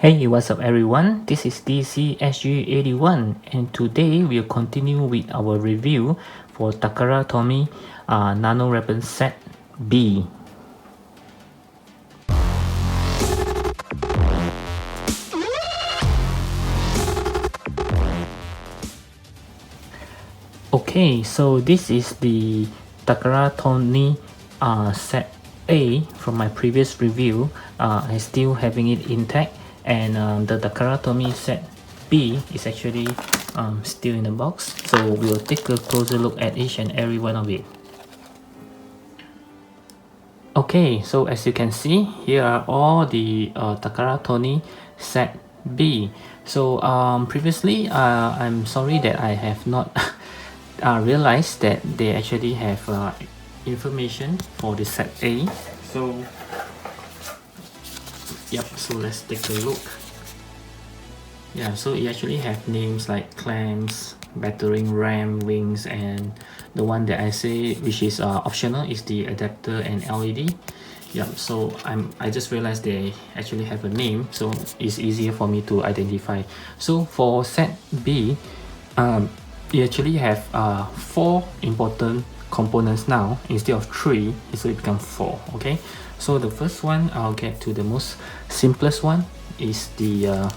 Hey, what's up everyone? This is DCSG 81 and today we'll continue with our review for Takara Tony Nano Weapon Set B. Okay, so this is the Takara Tony Set A from my previous review. I'm still having it intact, and the Takara Tony Set B is actually still in the box. So we'll take a closer look at each and every one of it. Okay, so as you can see, here are all the Takara Tony Set B. So previously, I'm sorry that I have not realized that they actually have information for the Set A. So yep, so let's take a look. Yeah, so it actually have names like clamps, battering ram, wings, and the one that I say which is optional is the adapter and LED. Yeah, so I just realized they actually have a name, so it's easier for me to identify. So for Set B, you actually have 4 important components now instead of 3, so it becomes 4. Okay, so the first one, I'll get to the most simplest one, is the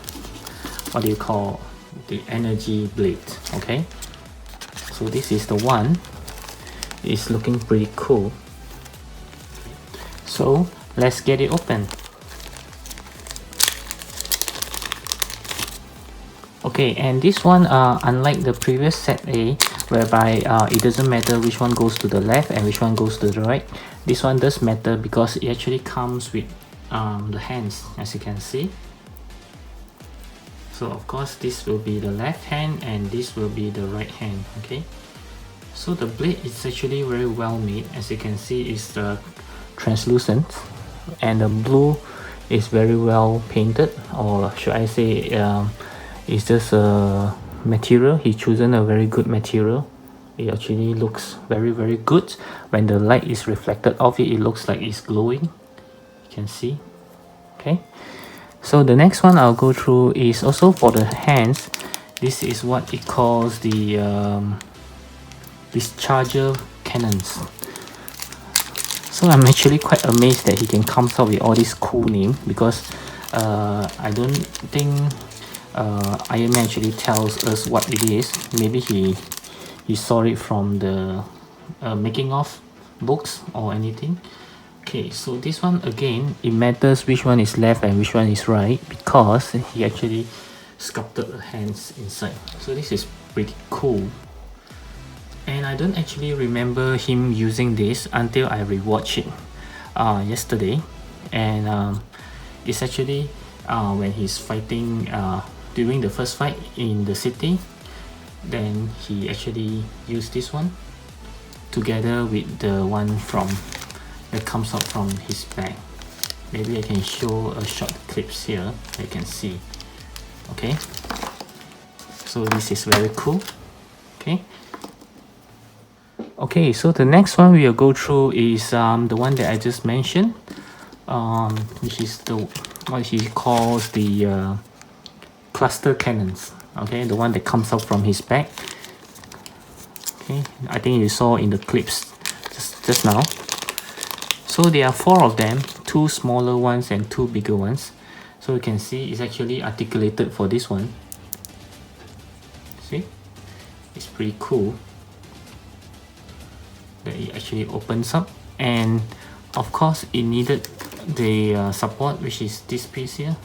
what do you call the energy blade. Okay, so this is the one. It's looking pretty cool, so let's get it open. Okay, and this one, unlike the previous Set A, whereby it doesn't matter which one goes to the left and which one goes to the right, this one does matter because it actually comes with the hands, as you can see. So of course this will be the left hand and this will be the right hand. Okay, so the blade is actually very well made. As you can see, it's translucent, and the blue is very well painted, or should I say it's just a material. He's chosen a very good material. It actually looks very good. When the light is reflected off it, it looks like it's glowing. You can see. Okay, so the next one I'll go through is also for the hands. This is what it calls the Discharge of Cannons. So I'm actually quite amazed that he can come up with all these cool names, because I don't think Iron Man actually tells us what it is. Maybe he saw it from the making of books or anything. Okay, so this one again, it matters which one is left and which one is right, because he actually sculpted the hands inside. So this is pretty cool, and I don't actually remember him using this until I rewatched it yesterday. And it's actually when he's fighting during the first fight in the city, then he actually used this one together with the one from that comes out from his bag. Maybe I can show a short clips here. You can see. Okay, so this is very cool. Okay, so the next one we'll go through is the one that I just mentioned, which is what he calls the cluster cannons. Okay, the one that comes out from his bag. Okay, I think you saw in the clips just now. So there are 4 of them, 2 smaller ones and 2 bigger ones. So you can see it's actually articulated for this one. See, it's pretty cool that it actually opens up, and of course it needed the support, which is this piece here.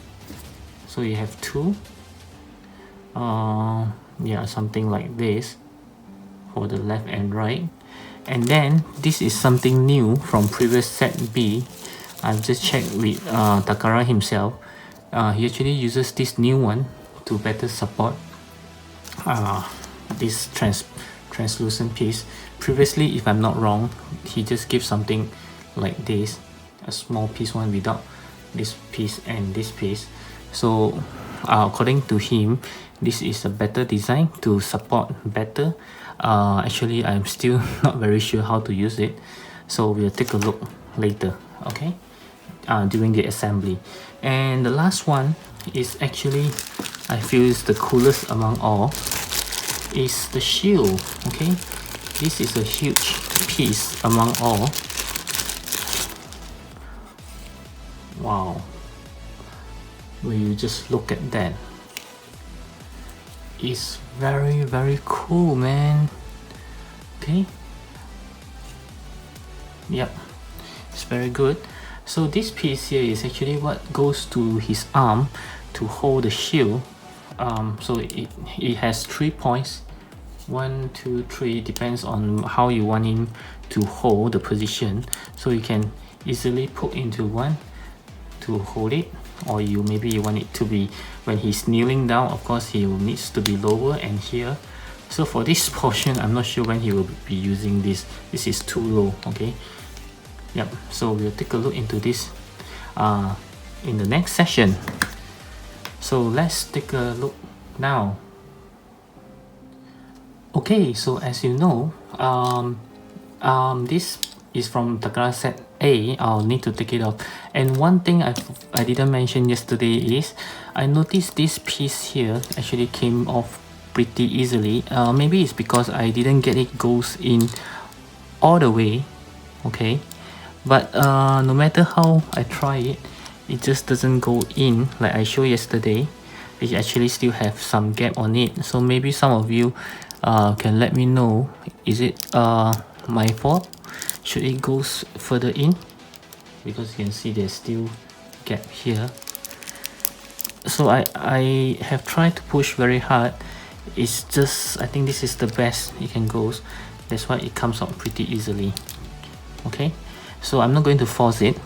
So you have 2, yeah, something like this for the left and right. And then this is something new from previous Set B. I've just checked with Takara himself. He actually uses this new one to better support this translucent piece. Previously, if I'm not wrong, he just gives something like this, a small piece one without this piece and this piece. So according to him, this is a better design to support better. Actually, I'm still not very sure how to use it, so we'll take a look later. Okay, during the assembly. And the last one is actually, I feel is the coolest among all, is the shield. Okay, this is a huge piece among all. Wow, when you just look at that, it's very cool, man. Okay, yep, it's very good. So this piece here is actually what goes to his arm to hold the shield. So it has 3 points, 1, 2, 3, depends on how you want him to hold the position. So you can easily put into one to hold it, or maybe you want it to be when he's kneeling down. Of course, he needs to be lower and here. So for this portion, I'm not sure when he will be using this. This is too low. Okay. Yep. So we'll take a look into this in the next session. So let's take a look now. Okay. So as you know, this is from Takara set A. I'll need to take it off. And one thing I didn't mention yesterday is I noticed this piece here actually came off pretty easily. Maybe it's because I didn't get it goes in all the way. Okay, but no matter how I try it, it just doesn't go in like I showed yesterday. It actually still have some gap on it. So maybe some of you can let me know, is it my fault? Should it go further in? Because you can see there's still gap here. So I have tried to push very hard. It's just, I think this is the best it can go. That's why it comes out pretty easily. Okay, so I'm not going to force it.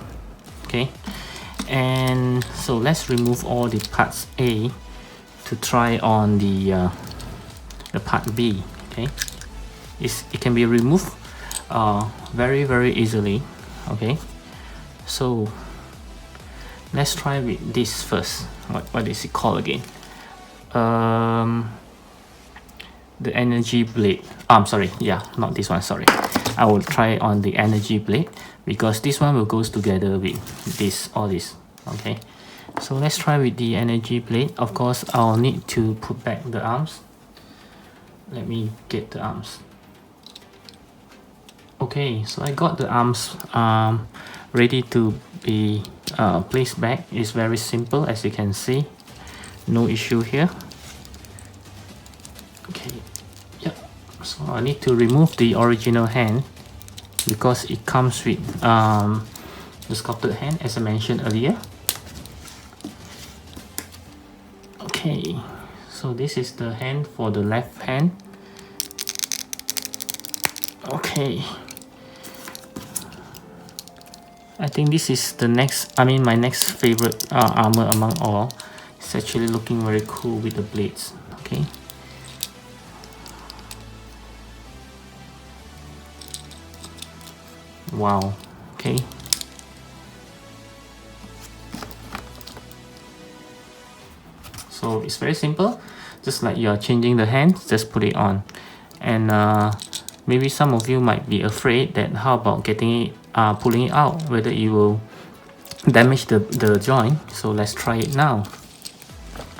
Okay, and so let's remove all the parts A to try on the part B. Okay, it can be removed very easily. Okay, so let's try with this first. What is it called again? The energy blade. I'm sorry, yeah, not this one, sorry. I will try on the energy blade because this one will goes together with this, all this. Okay, so let's try with the energy blade. Of course, I'll need to put back the arms. Let me get the arms. Okay, so I got the arms ready to be placed back. It's very simple, as you can see. No issue here. Okay, yep. So I need to remove the original hand because it comes with the sculpted hand, as I mentioned earlier. Okay, so this is the hand for the left hand. Okay, I think this is the next, my next favorite armor among all. It's actually looking very cool with the blades. Okay, wow. Okay, so it's very simple, just like you're changing the hand, just put it on. And maybe some of you might be afraid that how about getting it, pulling it out, whether it will damage the joint. So let's try it now.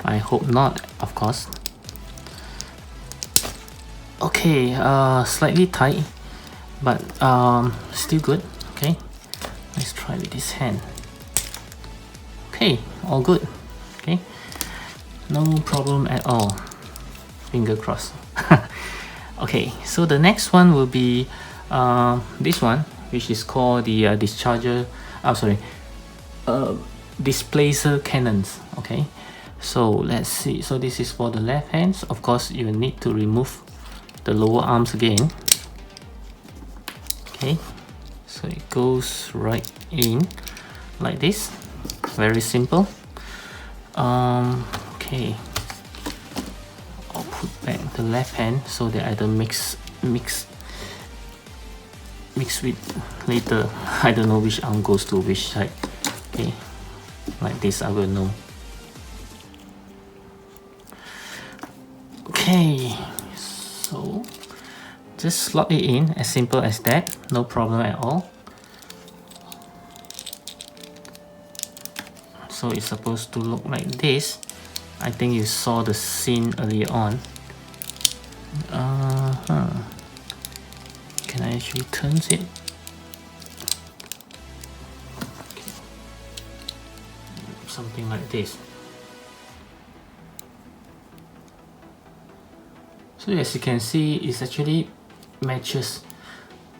I hope not, of course. Okay, slightly tight, but still good. Okay, let's try with this hand. Okay, all good. Okay, no problem at all. Finger crossed. Okay, so the next one will be this one, which is called the Discharger. Displacer Cannons. Okay, so let's see. So this is for the left hands. Of course, you need to remove the lower arms again. Okay, so it goes right in like this. Very simple. Okay, I'll put back the left hand so that I don't mix with later. I don't know which arm goes to which side. Okay, like this I will know. Okay, so just slot it in, as simple as that, no problem at all. So it's supposed to look like this. I think you saw the scene earlier on. Can I actually turn it? Okay. Something like this. So as you can see, it actually matches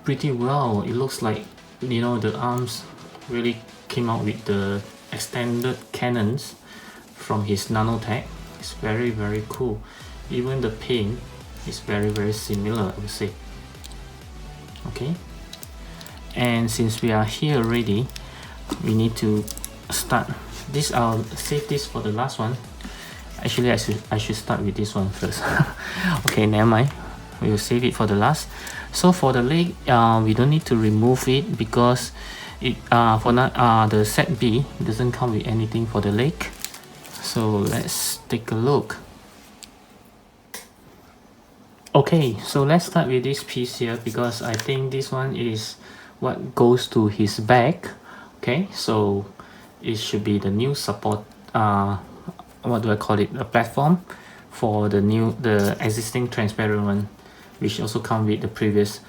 pretty well. It looks like, you know, the arms really came out with the extended cannons from his nanotech. It's very, very cool. Even the paint is very, very similar, I would say. Okay, and since we are here already, we need to start this. I'll save this for the last one. Actually, I should start with this one first. Okay, never mind, we'll save it for the last. So for the leg, we don't need to remove it because it the set B doesn't come with anything for the leg. So let's take a look. Okay, so let's start with this piece here because I think this one is what goes to his back. Okay, so it should be the new support, what do I call it, a platform for the existing transparent one, which also come with the previous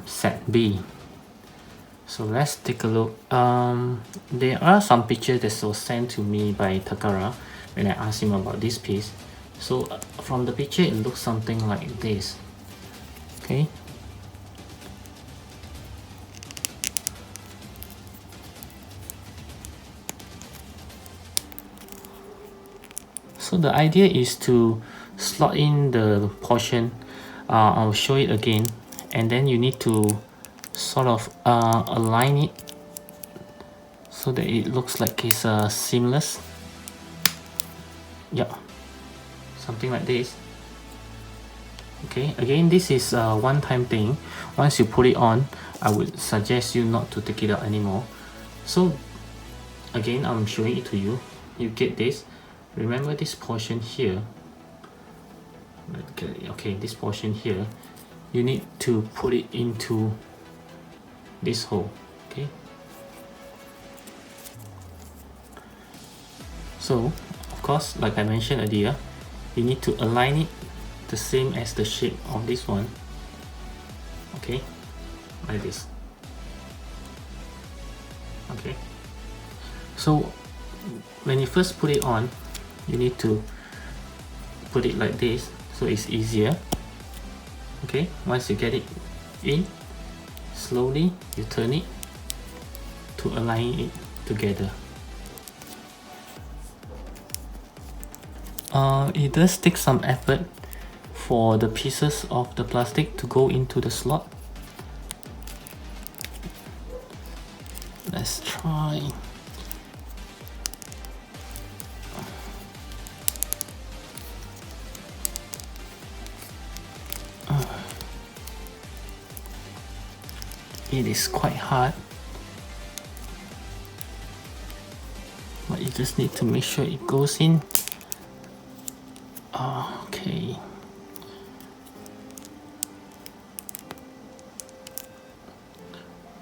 set B. So let's take a look. There are some pictures that were sent to me by Takara when I asked him about this piece. So from the picture, it looks something like this. Okay. So the idea is to slot in the portion. I'll show it again, and then you need to sort of align it so that it looks like it's seamless. Yeah, something like this. Okay, again, this is a one-time thing. Once you put it on, I would suggest you not to take it out anymore. So again, I'm showing it to you. You get this. Remember this portion here. Okay, this portion here, you need to put it into this hole. Okay, so of course, like I mentioned earlier, you need to align it the same as the shape of this one. Okay, like this. Okay, so when you first put it on, you need to put it like this so it's easier. Okay, once you get it in, slowly you turn it to align it together. It does take some effort for the pieces of the plastic to go into the slot. Let's try. It is quite hard, but you just need to make sure it goes in. Okay.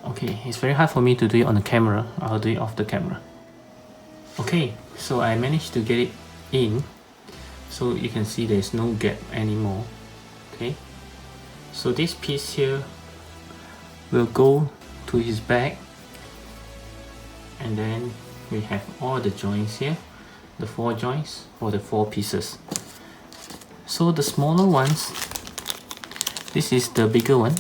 Okay, it's very hard for me to do it on the camera. I'll do it off the camera. Okay, so I managed to get it in, so you can see there's no gap anymore. Okay, so this piece here will go to his back, and then we have all the joints here, the 4 joints for the 4 pieces. So the smaller ones, this is the bigger one.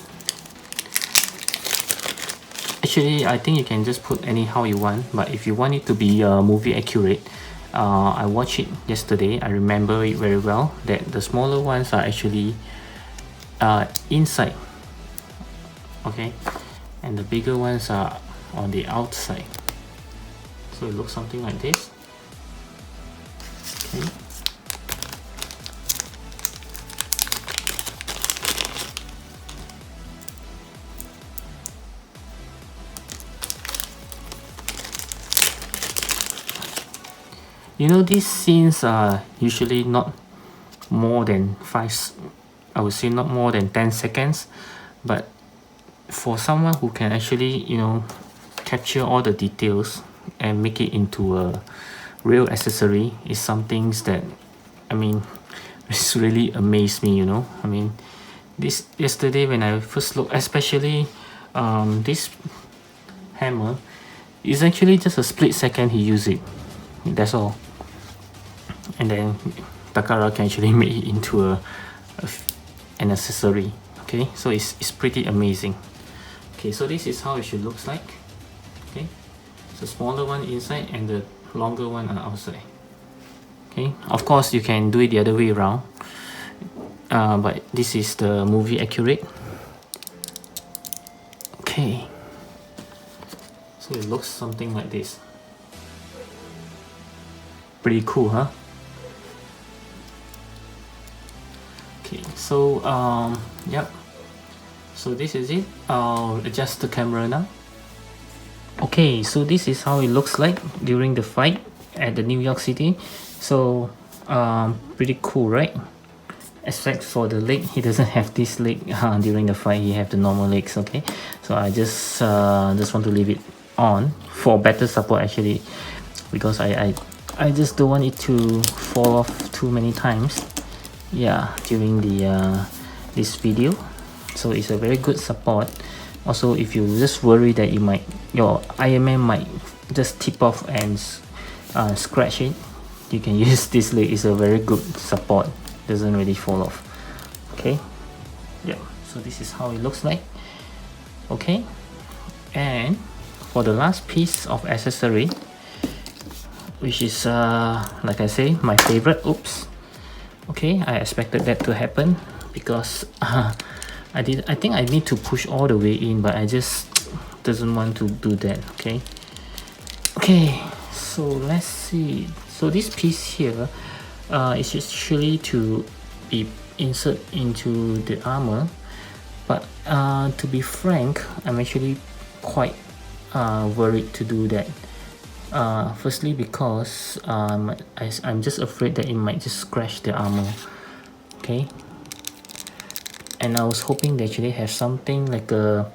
Actually, I think you can just put anyhow you want, but if you want it to be movie accurate, I watched it yesterday. I remember it very well that the smaller ones are actually inside. Okay, and the bigger ones are on the outside. So it looks something like this. Okay. You know, these scenes are usually not more than 5, I would say not more than 10 seconds, but for someone who can actually, you know, capture all the details and make it into a real accessory is some things that, I mean, it's really amazed me, you know. I mean, this yesterday when I first looked, especially this hammer, is actually just a split second he used it, that's all. And then Takara can actually make it into an accessory. Okay, so it's pretty amazing. Okay, so this is how it should looks like. Okay, the smaller one inside and the longer one are outside. Okay, of course you can do it the other way around, but this is the movie accurate. Okay, so it looks something like this. Pretty cool, huh? Okay, so yep, so this is it. I'll adjust the camera now. Okay, so this is how it looks like during the fight at the New York City. So pretty cool, right? Except for the leg, he doesn't have this leg during the fight. He have the normal legs. Okay, so I just want to leave it on for better support actually, because I just don't want it to fall off too many times, yeah, during the this video. So it's a very good support. Also, if you just worry that your Iron Man might just tip off and scratch it, you can use this leg. It's a very good support, doesn't really fall off. Okay, yeah, so this is how it looks like. Okay, and for the last piece of accessory, which is like I say, my favorite. Oops. Okay, I expected that to happen because I think I need to push all the way in, but I just doesn't want to do that. Okay, so let's see. So this piece here is actually to be insert into the armor, but to be frank, I'm actually quite worried to do that. Firstly because I'm just afraid that it might just scratch the armor. Okay, and I was hoping they actually have something like a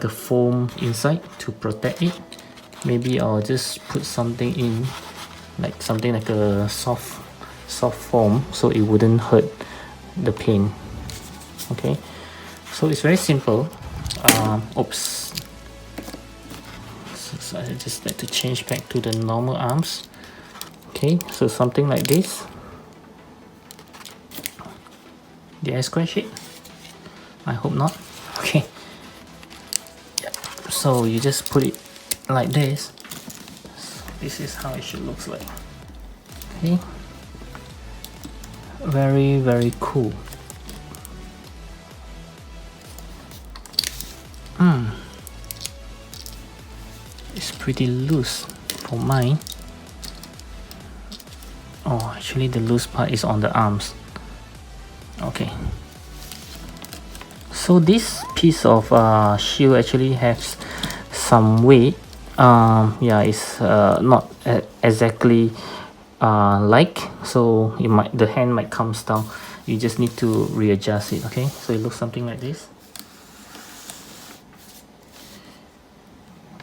foam inside to protect it. Maybe I'll just put something in, like something like a soft foam, so it wouldn't hurt the paint. Okay, so it's very simple. Oops. So I just like to change back to the normal arms. Okay, so something like this. Did I scratch it? I hope not. Okay. Yep. So you just put it like this. So this is how it should looks like. Okay. Very, very cool. It's pretty loose for mine. Oh, actually the loose part is on the arms. Okay. So this piece of shield actually has some weight. Yeah, it's not exactly like, so the hand might come down. You just need to readjust it. Okay, so it looks something like this.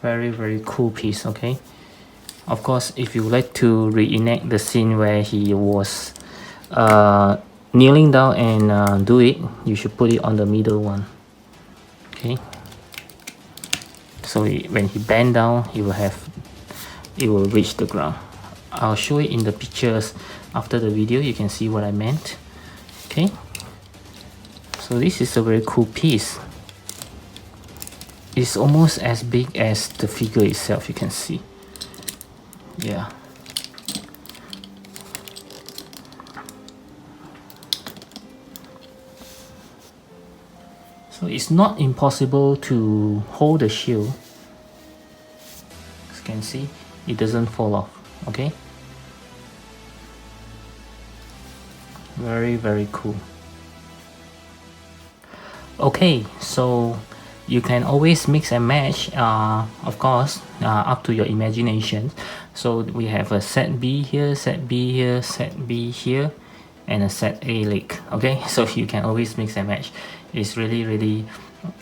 Very, very cool piece. Okay, of course, if you like to reenact the scene where he was kneeling down and do it, you should put it on the middle one. Okay, so when he bend down, it will reach the ground. I'll show it in the pictures after the video. You can see what I meant. Okay, so this is a very cool piece. It's almost as big as the figure itself, you can see. Yeah. So it's not impossible to hold the shield. As you can see, it doesn't fall off. Okay. Very, very cool. Okay, so you can always mix and match, of course, up to your imagination. So we have a set B here, set B here, set B here, and a set A leg. Okay, so you can always mix and match. It's really, really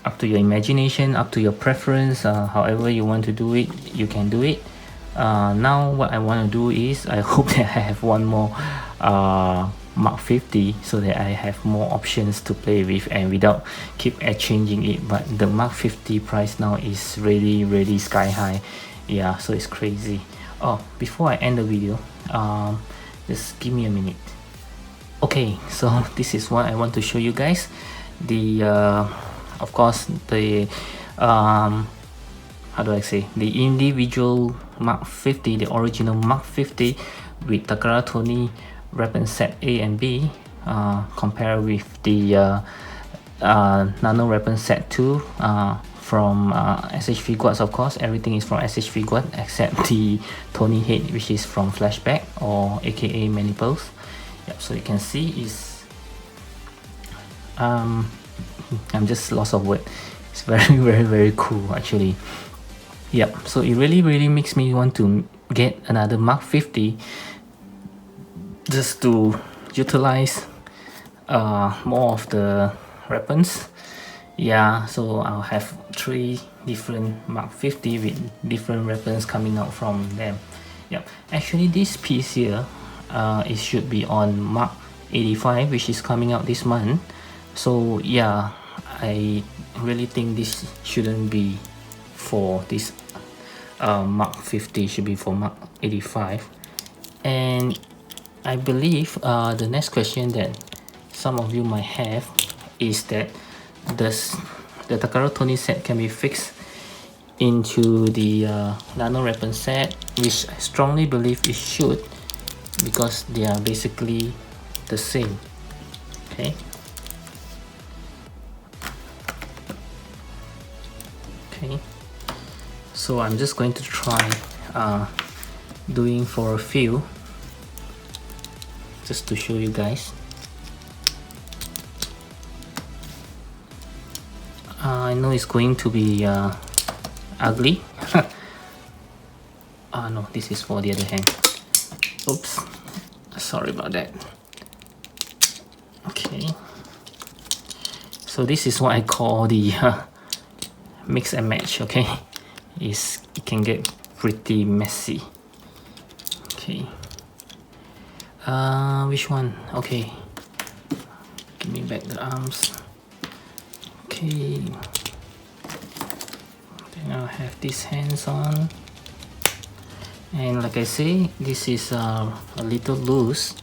up to your imagination, up to your preference. However you want to do it, you can do it. Now what I want to do is I hope that I have one more Mark 50 so that I have more options to play with and without keep changing it. But the Mark 50 price now is really sky high. Yeah, so it's crazy. Oh, before I end the video, just give me a minute. Okay, so this is what I want to show you guys. The of course the how do I say, the individual Mark 50, the original Mark 50 with Takara Tony weapon set A and B, compared with the Nano weapon set 2 from s.h.figuarts. Of course, everything is from s.h.figuarts except the Tony head, which is from Flashback or aka Maniples. Yep, so you can see is I'm just lost of word. It's very cool actually. Yep, so it really makes me want to get another Mark 50 just to utilize more of the weapons. Yeah, so I'll have 3 different Mark 50 with different weapons coming out from them. Yep, actually this piece here, it should be on Mark 85, which is coming out this month. So yeah, I really think this shouldn't be for this Mark 50, should be for Mark 85. And I believe the next question that some of you might have is that does the Takara Tony set can be fixed into the Nano weapon set, which I strongly believe it should, because they are basically the same. Okay. Okay. So I'm just going to try doing for a few, just to show you guys. I know it's going to be ugly. No, this is for the other hand. Oops, sorry about that. Okay, so this is what I call the mix and match. Okay, it can get pretty messy. Okay, which one? Okay, give me back the arms. Okay, then I'll have these hands on, and like I say, this is a little loose.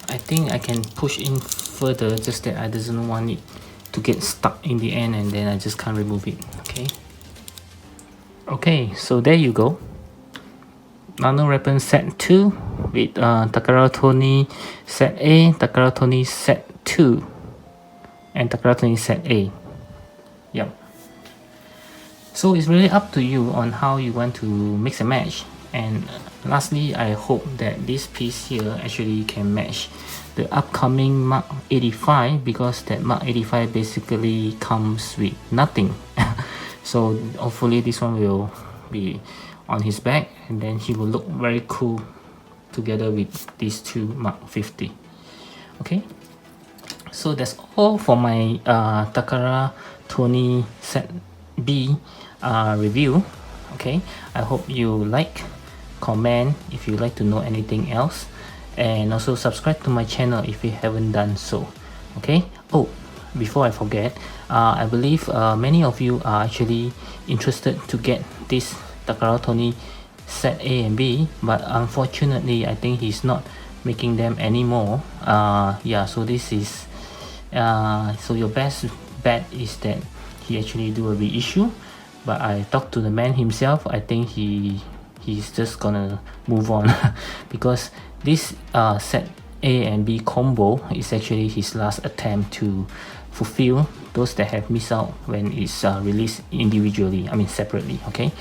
I think I can push in further, just that I doesn't want it to get stuck in the end and then I just can't remove it. Okay, so there you go. Nano weapon set 2 with Takara Tony set A, Takara Tony set 2, and Takara Tony set A. Yep. So it's really up to you on how you want to mix and match. And lastly, I hope that this piece here actually can match the upcoming Mark 85, because that Mark 85 basically comes with nothing. So hopefully this one will be on his back, and then he will look very cool together with these 2 Mark 50. Okay, so that's all for my Takara Tony set B review. Okay, I hope you like, comment if you like to know anything else, and also subscribe to my channel if you haven't done so. Okay, oh, before I forget, I believe many of you are actually interested to get this Takara Tony set A and B, but unfortunately I think he's not making them anymore. Yeah, so this is so your best bet is that he actually do a reissue, but I talked to the man himself. I think he's just gonna move on because this set A and B combo is actually his last attempt to fulfill those that have missed out when it's released individually, I mean separately. Okay,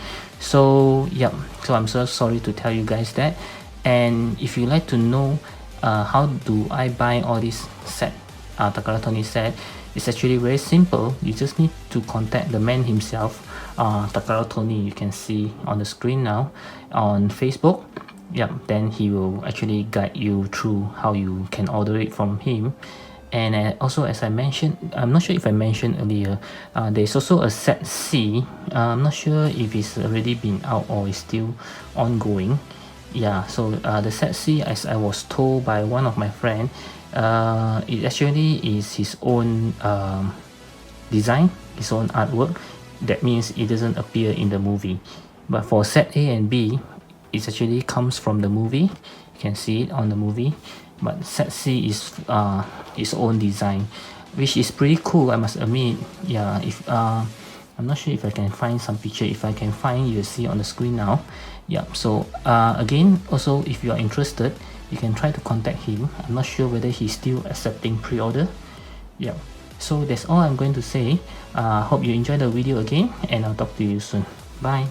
so yeah, so I'm so sorry to tell you guys that. And if you like to know how do I buy all this set, Takara Tony set, it's actually very simple. You just need to contact the man himself, Takara Tony. You can see on the screen now on Facebook. Yep, then he will actually guide you through how you can order it from him. And also, as I mentioned, I'm not sure if I mentioned earlier, there's also a set C. I'm not sure if it's already been out or is still ongoing. Yeah, so the set C, as I was told by one of my friend, it actually is his own design, his own artwork. That means it doesn't appear in the movie. But for set A and B, it actually comes from the movie. You can see it on the movie. But set C is his own design, which is pretty cool, I must admit. Yeah, if I'm not sure if I can find some picture. If I can find, you'll see on the screen now. Yeah, so again, also if you are interested, you can try to contact him. I'm not sure whether he's still accepting pre-order. Yeah, so that's all I'm going to say. Hope you enjoy the video again, and I'll talk to you soon. Bye.